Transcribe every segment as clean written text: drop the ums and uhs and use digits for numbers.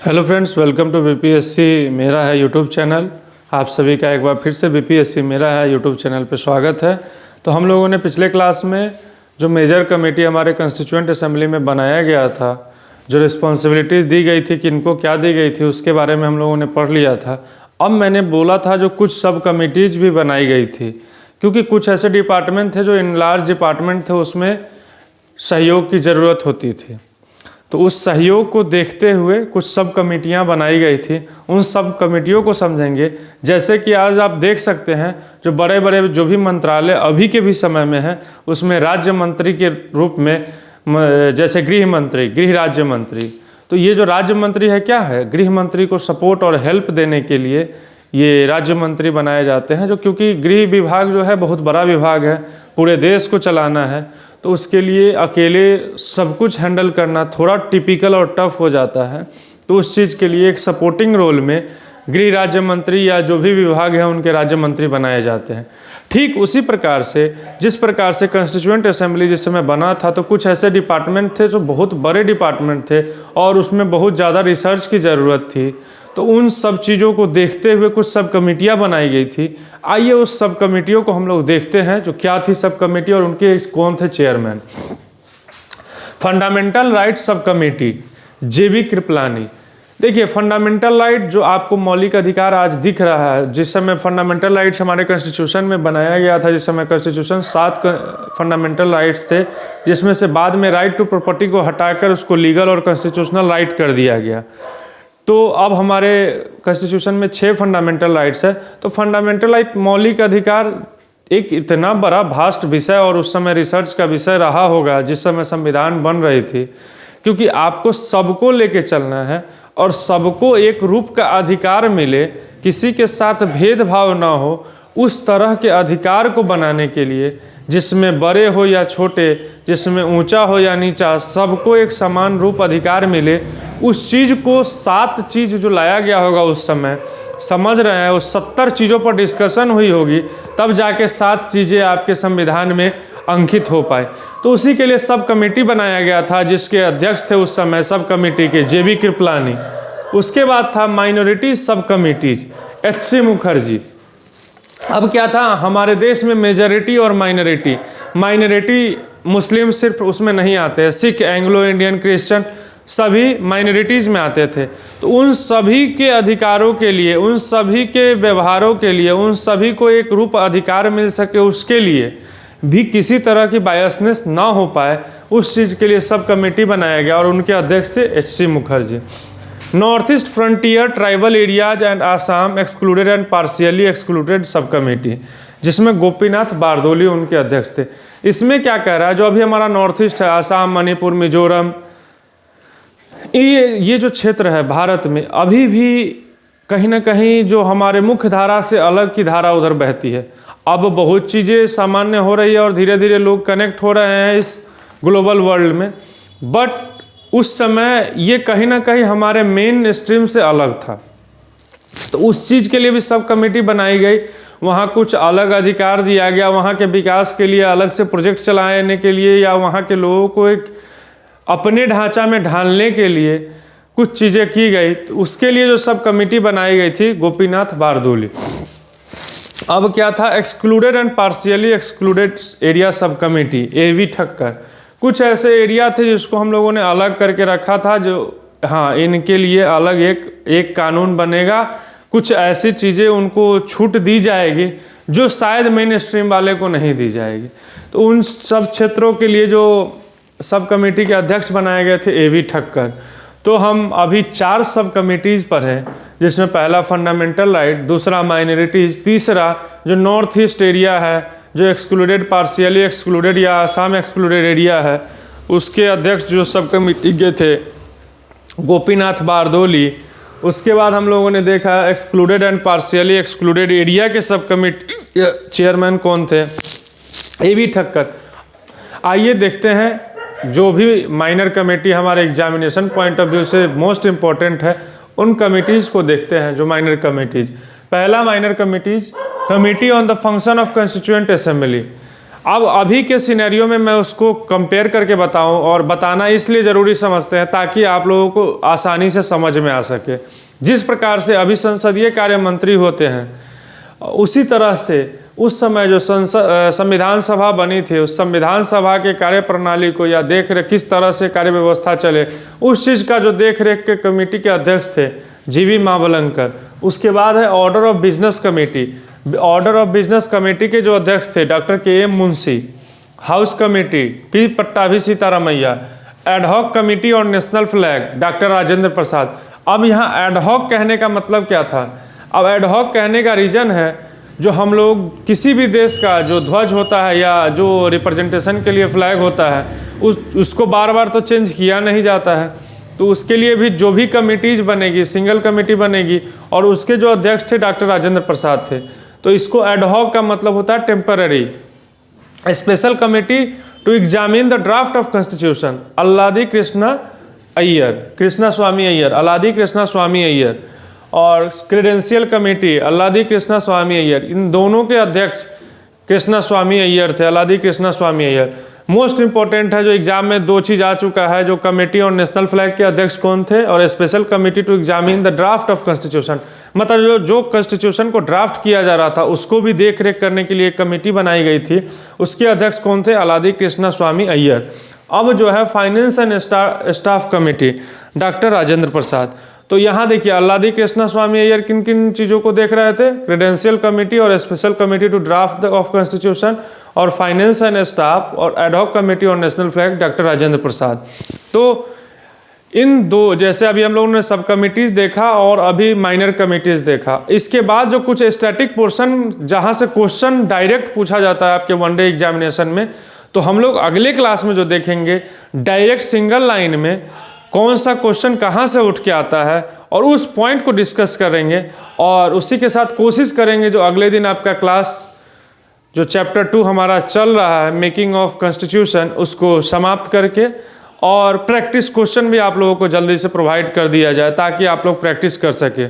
Hello friends, welcome to BPSC मेरा है YouTube channel. आप सभी का एक बार फिर से बीपीएससी मेरा है यूट्यूब चैनल पे स्वागत है। तो हम लोगों ने पिछले क्लास में जो मेजर कमेटी हमारे कॉन्स्टिट्यूएंट असेंबली में बनाया गया था, जो रिस्पॉन्सिबिलिटीज़ दी गई थी कि इनको क्या दी गई थी, उसके बारे में हम लोगों ने पढ़ लिया था। अब मैंने बोला था जो कुछ सब कमिटीज़ भी बनाई गई थी, क्योंकि कुछ ऐसे डिपार्टमेंट थे जो इन लार्ज डिपार्टमेंट थे, उसमें सहयोग की ज़रूरत होती थी। तो उस सहयोग को देखते हुए कुछ सब कमेटियाँ बनाई गई थी। उन सब कमेटियों को समझेंगे। जैसे कि आज आप देख सकते हैं जो बड़े बड़े जो भी मंत्रालय अभी के भी समय में हैं, उसमें राज्य मंत्री के रूप में जैसे गृह मंत्री, गृह राज्य मंत्री, तो ये जो राज्य मंत्री है क्या है, गृह मंत्री को सपोर्ट और हेल्प देने के लिए ये राज्य मंत्री बनाए जाते हैं। जो क्योंकि गृह विभाग जो है बहुत बड़ा विभाग है, पूरे देश को चलाना है, तो उसके लिए अकेले सब कुछ हैंडल करना थोड़ा टिपिकल और टफ हो जाता है। तो उस चीज़ के लिए एक सपोर्टिंग रोल में गृह राज्य मंत्री या जो भी विभाग है उनके राज्य मंत्री बनाए जाते हैं। ठीक उसी प्रकार से जिस प्रकार से कॉन्स्टिट्यूएंट असेंबली जिस समय बना था, तो कुछ ऐसे डिपार्टमेंट थे जो बहुत बड़े डिपार्टमेंट थे और उसमें बहुत ज़्यादा रिसर्च की ज़रूरत थी। तो उन सब चीज़ों को देखते हुए कुछ सब कमेटियाँ बनाई गई थी। आइए उस सब कमेटियों को हम लोग देखते हैं जो क्या थी सब कमेटी और उनके कौन थे chairman. Fundamental rights sub committee, JB Kripalani. देखिए, फंडामेंटल राइट जो आपको मौलिक अधिकार आज दिख रहा है, जिस समय फंडामेंटल राइट्स हमारे कॉन्स्टिट्यूशन में बनाया गया था, जिस समय कॉन्स्टिट्यूशन 7 फंडामेंटल राइट्स थे, जिसमें से बाद में राइट टू प्रॉपर्टी को हटाकर उसको लीगल और कॉन्स्टिट्यूशनल राइट कर दिया गया। तो अब हमारे कॉन्स्टिट्यूशन में 6 फंडामेंटल राइट्स है। तो फंडामेंटल राइट मौलिक अधिकार एक इतना बड़ा भास्ट विषय और उस समय रिसर्च का विषय रहा होगा जिस समय संविधान बन रही थी, क्योंकि आपको सबको लेके चलना है और सबको एक रूप का अधिकार मिले, किसी के साथ भेदभाव ना हो, उस तरह के अधिकार को बनाने के लिए जिसमें बड़े हो या छोटे, जिसमें ऊंचा हो या नीचा, सबको एक समान रूप अधिकार मिले, उस चीज़ को 7 चीज़ जो लाया गया होगा उस समय, समझ रहे हैं, उस 70 चीज़ों पर डिस्कशन हुई होगी, तब जाके 7 चीज़ें आपके संविधान में अंकित हो पाए। तो उसी के लिए सब कमेटी बनाया गया था, जिसके अध्यक्ष थे उस समय सब कमेटी के जेबी कृपलानी। उसके बाद था माइनॉरिटी सब कमेटीज, एच.सी. मुखर्जी। अब क्या था, हमारे देश में मेजॉरिटी और माइनॉरिटी, माइनॉरिटी मुस्लिम सिर्फ उसमें नहीं आते हैं, सिख, एंग्लो इंडियन, क्रिश्चियन सभी माइनॉरिटीज़ में आते थे। तो उन सभी के अधिकारों के लिए, उन सभी के व्यवहारों के लिए, उन सभी को एक रूप अधिकार मिल सके, उसके लिए भी किसी तरह की बायसनेस ना हो पाए, उस चीज़ के लिए सब कमेटी बनाया गया और उनके अध्यक्ष थे HC. Mukherjee. North East frontier tribal areas and Assam excluded and partially excluded sub committee, जिसमें गोपीनाथ बारदोली उनके अध्यक्ष थे। इसमें क्या कह रहा है, जो अभी हमारा नॉर्थ ईस्ट है, आसाम, मणिपुर, मिजोरम, ये जो क्षेत्र है भारत में, अभी भी कहीं ना कहीं जो हमारे मुख्य धारा से अलग की धारा उधर बहती है। अब बहुत चीज़ें सामान्य हो रही है और धीरे धीरे लोग कनेक्ट हो रहे हैं इस ग्लोबल वर्ल्ड में, बट उस समय ये कहीं ना कहीं हमारे मेन स्ट्रीम से अलग था। तो उस चीज़ के लिए भी सब कमेटी बनाई गई, वहाँ कुछ अलग अधिकार दिया गया, वहाँ के विकास के लिए अलग से प्रोजेक्ट चलाने के लिए या वहाँ के लोगों को एक अपने ढांचा में ढालने के लिए कुछ चीज़ें की गई। तो उसके लिए जो सब कमेटी बनाई गई थी, गोपीनाथ बारदोली। अब क्या था, excluded and partially excluded area sub committee, A.V.. Thakkar. कुछ ऐसे एरिया थे जिसको हम लोगों ने अलग करके रखा था, जो हाँ इनके लिए अलग एक कानून बनेगा, कुछ ऐसी चीज़ें उनको छूट दी जाएगी जो शायद मेन स्ट्रीम वाले को नहीं दी जाएगी। तो उन सब क्षेत्रों के लिए जो सब कमेटी के अध्यक्ष बनाए गए थे ए.वी. ठक्कर। तो हम अभी 4 सब कमेटीज़ पर हैं, जिसमें पहला फंडामेंटल राइट, दूसरा माइनॉरिटीज़, तीसरा जो नॉर्थ ईस्ट एरिया है, जो एक्सक्लूडेड पार्शियली एक्सक्लूडेड या आसाम एक्सक्लूडेड एरिया है, उसके अध्यक्ष जो सब कमेटी के थे गोपीनाथ बारदोली। उसके बाद हम लोगों ने देखा excluded and partially excluded area के सब कमेटी चेयरमैन कौन थे, ए.वी. ठक्कर। आइए देखते हैं जो भी माइनर कमेटी हमारे एग्जामिनेशन पॉइंट ऑफ व्यू से मोस्ट इम्पॉर्टेंट है, उन कमेटीज़ को देखते हैं जो माइनर कमेटीज़। पहला minor committees, committee on the function of constituent assembly. अब अभी के सिनेरियो में मैं उसको कंपेयर करके बताऊं, और बताना इसलिए ज़रूरी समझते हैं ताकि आप लोगों को आसानी से समझ में आ सके। जिस प्रकार से अभी संसदीय कार्य मंत्री होते हैं, उसी तरह से उस समय जो संविधान सभा बनी थी, उस संविधान सभा के कार्य प्रणाली को या देख रेख किस तरह से कार्य व्यवस्था चले, उस चीज़ का जो देख रेख के कमेटी के अध्यक्ष थे जीवी महाबलंकर। उसके बाद है order of business committee. Order of business committee के जो अध्यक्ष थे doctor K M Munshi. House committee P Pattabhi Sitaramayya. Ad hoc committee on national flag doctor Rajendra Prasad. अब यहाँ एडहॉक कहने का मतलब क्या था? अब एडहॉक कहने का रीज़न है, जो हम लोग किसी भी देश का जो ध्वज होता है या जो रिप्रेजेंटेशन के लिए फ्लैग होता है, उसको बार बार तो चेंज किया नहीं जाता है, तो उसके लिए भी जो भी कमिटीज़ बनेगी, सिंगल कमेटी बनेगी, और उसके जो अध्यक्ष थे डॉक्टर राजेंद्र प्रसाद थे। तो इसको एडहॉक का मतलब होता है temporary. Special committee to examine the draft of constitution Alladi Krishna Iyer, Krishna Swami Iyer, Alladi Krishna Swami Iyer. और क्रेडेंशियल कमेटी अल्लादी कृष्णा स्वामी अय्यर, इन दोनों के अध्यक्ष कृष्णा स्वामी अय्यर थे, अल्लादी कृष्णा स्वामी अय्यर। मोस्ट इंपॉर्टेंट है, जो एग्जाम में 2 चीज़ आ चुका है, जो कमेटी ऑन नेशनल फ्लैग के अध्यक्ष कौन थे, और special committee to examine the draft of constitution, मतलब जो कॉन्स्टिट्यूशन को ड्राफ्ट किया जा रहा था उसको भी देख रेख करने के लिए एक कमेटी बनाई गई थी, उसके अध्यक्ष कौन थे? अल्लादी कृष्णा स्वामी अय्यर। अब जो है finance and staff committee doctor Rajendra Prasad. तो यहाँ देखिए अल्लादी कृष्णा स्वामी अय्यर किन किन चीज़ों को देख रहे थे? क्रेडेंशियल कमेटी और special committee to draft of constitution, और फाइनेंस एंड स्टाफ और ad hoc committee on national flag doctor Rajendra Prasad. तो इन दो, जैसे अभी हम लोगों ने सब कमिटीज़ देखा और अभी माइनर कमिटीज़ देखा, इसके बाद जो कुछ स्टैटिक पोर्शन जहाँ से क्वेश्चन डायरेक्ट पूछा जाता है आपके वनडे एग्जामिनेशन में, तो हम लोग अगले क्लास में जो देखेंगे डायरेक्ट सिंगल लाइन में कौन सा क्वेश्चन कहाँ से उठ के आता है, और उस पॉइंट को डिस्कस करेंगे। और उसी के साथ कोशिश करेंगे जो अगले दिन आपका क्लास जो चैप्टर 2 हमारा चल रहा है मेकिंग ऑफ कॉन्स्टिट्यूशन, उसको समाप्त करके और प्रैक्टिस क्वेश्चन भी आप लोगों को जल्दी से प्रोवाइड कर दिया जाए ताकि आप लोग प्रैक्टिस कर सके।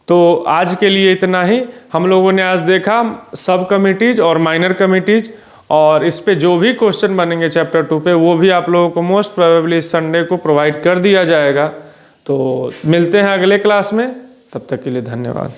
तो आज के लिए इतना ही। हम लोगों ने आज देखा सब कमिटीज़ और माइनर कमिटीज़, और इस पे जो भी क्वेश्चन बनेंगे चैप्टर 2 पे वो भी आप लोगों को मोस्ट प्रोबेबली इस संडे को प्रोवाइड कर दिया जाएगा। तो मिलते हैं अगले क्लास में, तब तक के लिए धन्यवाद।